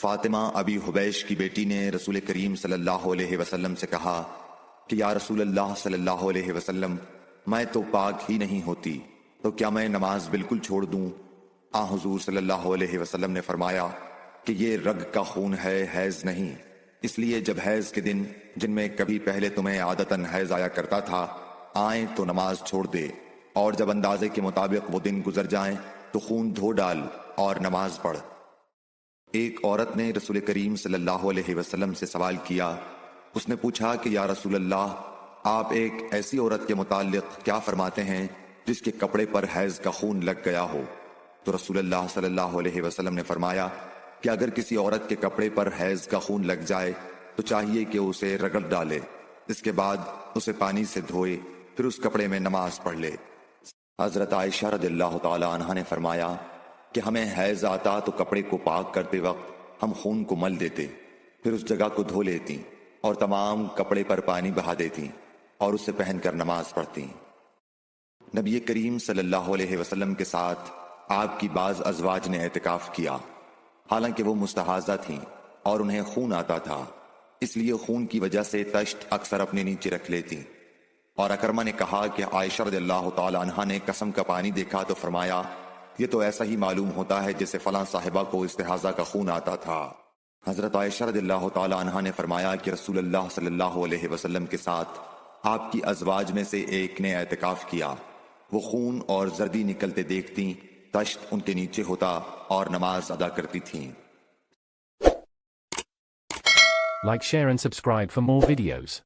فاطمہ ابی حبیش کی بیٹی نے رسول کریم صلی اللہ علیہ وسلم سے کہا کہ یا رسول اللہ صلی اللہ علیہ وسلم، میں تو پاک ہی نہیں ہوتی، تو کیا میں نماز بالکل چھوڑ دوں؟ حضور صلی اللہ علیہ وسلم نے فرمایا کہ یہ رگ کا خون ہے، حیض نہیں، اس لیے جب حیض کے دن جن میں کبھی پہلے تمہیں عادتاً حیض آیا کرتا تھا آئیں تو نماز چھوڑ دے، اور جب اندازے کے مطابق وہ دن گزر جائیں تو خون دھو ڈال اور نماز پڑھ۔ ایک عورت نے رسول کریم صلی اللہ علیہ وسلم سے سوال کیا، اس نے پوچھا کہ یا رسول اللہ، آپ ایک ایسی عورت کے متعلق کیا فرماتے ہیں جس کے کپڑے پر حیض کا خون لگ گیا ہو؟ تو رسول اللہ صلی اللہ علیہ وسلم نے فرمایا کہ اگر کسی عورت کے کپڑے پر حیض کا خون لگ جائے تو چاہیے کہ اسے رگڑ ڈالے، اس کے بعد اسے پانی سے دھوئے، پھر اس کپڑے میں نماز پڑھ لے۔ حضرت عائشہ رضی اللہ تعالی عنہا نے فرمایا کہ ہمیں حیض آتا تو کپڑے کو پاک کرتے وقت ہم خون کو مل دیتے، پھر اس جگہ کو دھو لیتی اور تمام کپڑے پر پانی بہا دیتی اور اسے پہن کر نماز پڑھتی۔ نبی کریم صلی اللہ علیہ وسلم کے ساتھ آپ کی بعض ازواج نے اعتکاف کیا، حالانکہ وہ مستحاضہ تھیں اور انہیں خون آتا تھا، اس لیے خون کی وجہ سے تشت اکثر اپنے نیچے رکھ لیتی۔ اور اکرمہ نے کہا کہ عائشہ رضی اللہ تعالی عنہا نے قسم کا پانی دیکھا تو فرمایا یہ تو ایسا ہی معلوم ہوتا ہے جیسے فلاں صاحبہ کو استحاضہ کا خون آتا تھا۔ حضرت عائشہ رضی اللہ تعالی عنہا نے فرمایا کہ رسول اللہ صلی اللہ علیہ وسلم کے ساتھ آپ کی ازواج میں سے ایک نے اعتکاف کیا، وہ خون اور زردی نکلتے دیکھتی، تشت ان کے نیچے ہوتا اور نماز ادا کرتی تھیں۔ Like, share and subscribe for more videos.